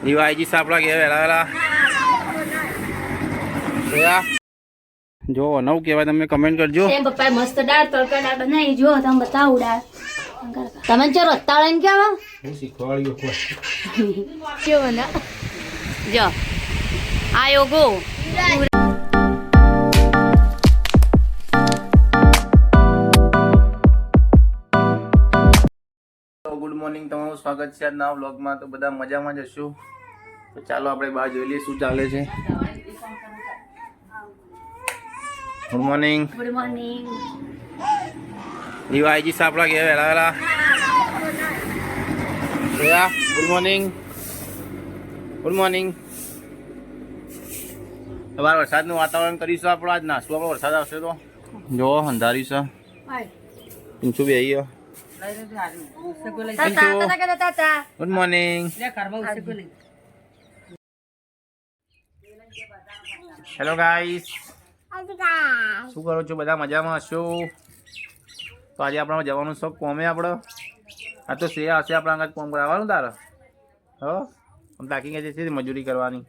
જીવાજી સાપડા કે વેલા વેલા જો નવ કહેવાય તમે કમેન્ટ કરજો. એ પપ્પા મસ્ત દાળ તડકા દાળ બનાવી જો તમે બતાવું દાળ તમે ચો રત્તા લઈને કેવા હું શીખવાડ્યો કેવો ના જો આયો ગો. ગુડ મોર્નિંગ, તમારું સ્વાગત છે આજના વ્લોગમાં. તો બધા મજામાં જ હશો. તો ચાલો આપણે બહાર જોઈ લઈએ શું ચાલે છે. Good morning. Good morning. જીવાજી સાપડા કે વેલા વેલા ગુડ મોર્નિંગ. Good morning. તમારે વરસાદનું વાતાવરણ કરીશું આપણે આજ. નાસું આપણે વરસાદ આવશે તો જો અંધારી છે. પીંછું બે આવી ગુડ મોર્નિંગ. હેલો ગાઈસ, શું કરો છો? બધા મજામાં હશો? તો આજે આપણે જવાનું સબ કોમે આપણે. આ તો શ્રેયા હશે આપણા આગળ કોમ કરાવવાનું તારે. હો આમ તાકી કે છે મજૂરી કરવાની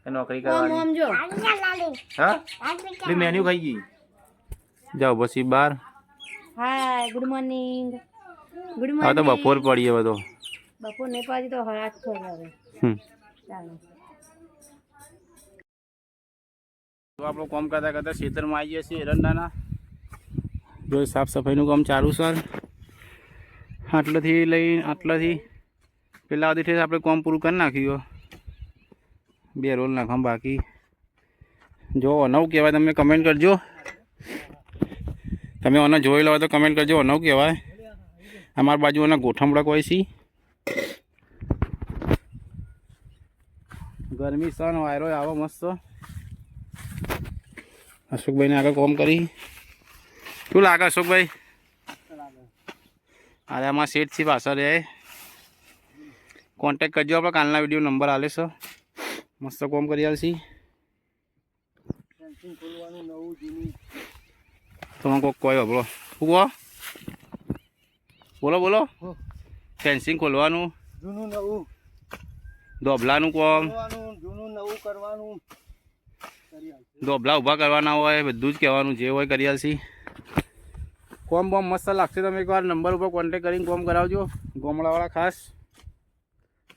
કે નોકરી કરવાની. હા પેલી મેન્યુ ખાઈ ગઈ. જાઓ પછી બહાર. Hi good morning. ગુડ હા મોર્નિંગ. તો બપોર પડીએ બધો. બપોર ને પાછી તો હરાટ થઈ હવે. ચાલો તો આપણું કામ કરતા કરતા ખેતરમાં આવી જઈએ છીએ એરંડાના. જો સાફ સફાઈનું કામ ચાલુ છે. આટલાથી લઈ આટલાથી પેલા સુધી આપણે કામ પૂરું કરી નાખ્યું. 2 રોલ નાખવા બાકી. જો નવ કહેવાય તમે કમેન્ટ કરજો. તમે ઓને જોઈ લો તો કમેન્ટ કરજો નવ કહેવાય. અમારી બાજુ ઓના ગોઠમડા કોઈ છે. ગરમી સન વાયરો આવો મસ્ત. અશોકભાઈને આગળ કોમ કરી. શું લાગે અશોકભાઈ? અરે આમાં સેટ છે પાછળ રે. કોન્ટેક કરજો, આપણે કાલના વિડીયો નંબર આલે છે. મસ્ત કોમ કરી આલશી. તમે કોક કોઈ બોલો. શું કહો? બોલો બોલો. ફેન્સિંગ ખોલવાનું, જૂનું નવું ધોબલાનું કોમ, જૂનું નવું કરવાનું, ધોબલા ઊભા કરવાના હોય બધું જ કહેવાનું જે હોય કરી આલશી. કોમ બોમ મસ્ત લાગશે. તમે એકવાર નંબર ઉપર કોન્ટેક કરીને કોમ કરાવજો. ગોમડાવાળા ખાસ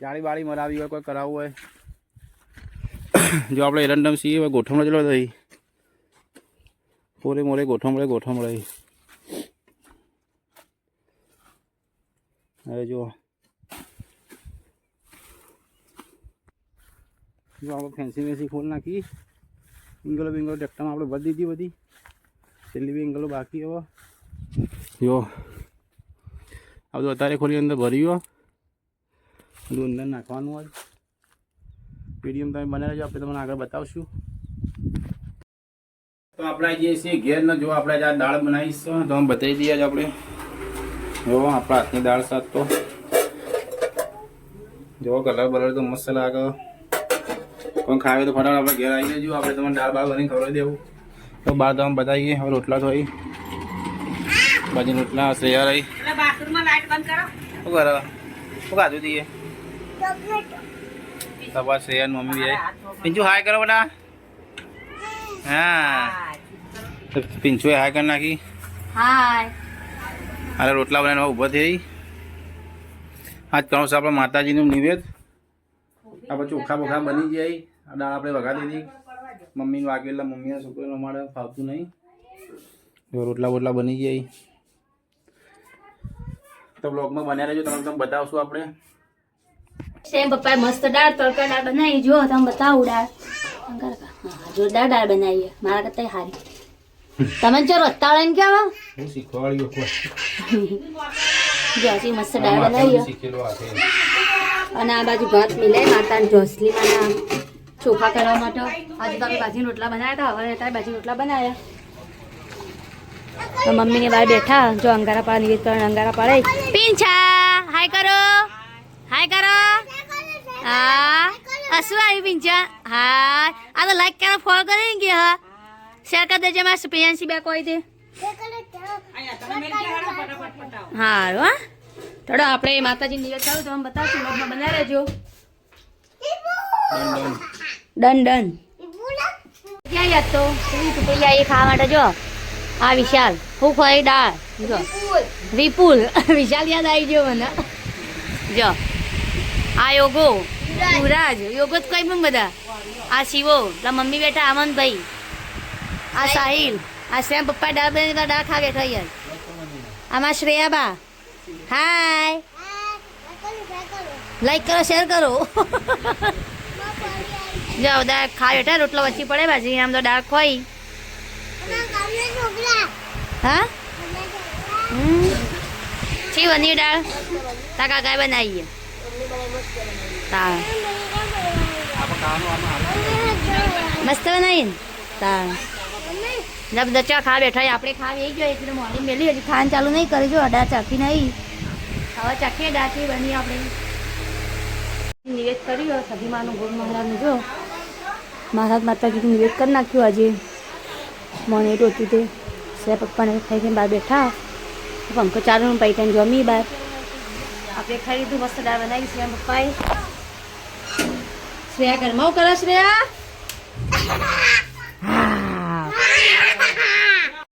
જાળી બાળી મરાવી હોય કોઈ કરાવવું હોય. જો આપણે એરંડમ છીએ હવે ગોઠમડો ચલો થઈ પોરે મોરે ગોઠમડે હવે જો આપણે ફેન્સી વેન્સી ખોલ નાખી. એંગલો બેંગલો ટ્રેક્ટરમાં આપણે ભરી દીધી બધી. છેલ્લી બી એંગલો બાકી હવે જો આ બધું અત્યારે ખોલી અંદર ભર્યું. બધું અંદર નાખવાનું હોય. વિડીયો તમે બનાવી લેજો, આપણે તમને આગળ બતાવશું. તો આપણે જઈએ છીએ ઘેર ને. જો આપણે આ દાળ બનાવીશું તો બતાવી દઈએ જ આપણે. જો આપણા હાથની દાળ શાક તો જો કલર બલર તો મસ્ત લાગે. કોઈ ખાવે તો ફટાફટ આપણે ઘેર આવી જજો. આપણે તમને દાળ બાળ બની ખવડાવી દેવું. તો બહાર તમે બતાવીએ. હવે રોટલા તો આવી બાજી રોટલા શ્રેયા રહી. શું કરે? શું ખાધું દઈએ? તમારા શ્રેયા મમ્મી બી આવી. પિંચુ હાય કરો બેટા. હા પિંચુએ હાય કરી નાખી. હાય. અરે રોટલા બનાવીને ઊભો થઈ. આજ કરો છો આપણે માતાજીનું નિવેદ. આપણે ચોખા બોખા બની જાય. આ દાળ આપણે વઘારી દીધી. મમ્મીને વાગેલા મમ્મીના છોકરાને અમારે ફાવતું નહીં. જો રોટલા બોટલા બની જાય. તો બ્લોગમાં બન્યા રહેજો. તમને બતાવશું આપણે. સેમ પપ્પા મસ્ત દાળ તડકા દાળ બનાવી જો તમે બતાવું દાળ. જોરદાર દાળ બનાવી મારા કરતા સારી. તમે ચો રત્તા લઈને કેવા હું શીખવાડ્યો જો હજી મસ્ત દાળ બનાવી. અને આ બાજુ ભાત મિલાય માતા જોસલીમાં ચોખા કરવા માટે. આજે તો અમે બાજી રોટલા બનાવ્યા હતા. હવે અત્યારે બાજી રોટલા બનાવ્યા. તો મમ્મીને બહાર બેઠા જો અંગારા પાડે નિવેદ કરે. અંગારા પાડે. પિંછા હાય કરો, હાય કરો. હા શું આવ્યું પિંછા? હા આ તો લાઈક કરો, ફોલો કરી ગયા. હા શેર કરી દેજો. મારે પ્રિયાંશી બે કોઈ દે. હારું હા થોડો આપણે માતાજી નિવેદ ચાલુ તો અમે બતાવશું. લોગમાં બનાવી રહેજો. ડન ડન ક્યાં યાદ તો ટુકડી આવી ખાવા માટે જો આ વિશાલ હું ખોઈ દાળ જો વિપુલ વિશાલ યાદ આવી ગયો મને જો આ યોગો યુવરાજ યોગો જ કોઈ પણ બધા આ શિવો પેલા મમ્મી બેઠા આમનભાઈ આ સાહિલ આ શ્રેયા પપ્પા દાળ બને દાળ ખા બેઠો યાર આમાં શ્રેયા બા હાય લાઈક કરો શેર કરો જાઓ દાળ ખા બેઠા રોટલો વચ્ચે પડે બાજી આમ તો દાળ ખોઈ હા છી બની દાળ તા કાકાએ બનાવી તા મસ્ત બનાવી ને તા જબ દચા ખા બેઠા આપણે ખાવી આવી ગયો એટલે મોડી મેલી હજી ખાવાનું ચાલુ નહીં કરી જો અડા ચાખી નહીં હવે ચાખીએ દાચી બની આપણે નિવેદ કર્યું સધીમાનું ગોળ મહારાજનું જો મહારાજ માતાજીનું નિવેદ કરી નાખ્યું આજે મને એટલું હતું તે સે પપ્પાને ખાઈ ખાઈને બહાર બેઠા પંખો ચાલુ પૈટાને જમી બહાર આપણે ખાઈ લીધું મસ્ત દાળ બનાવી શ્રેયા પપ્પાએ શ્રેયા ઘરમાં કરે શ્રેયા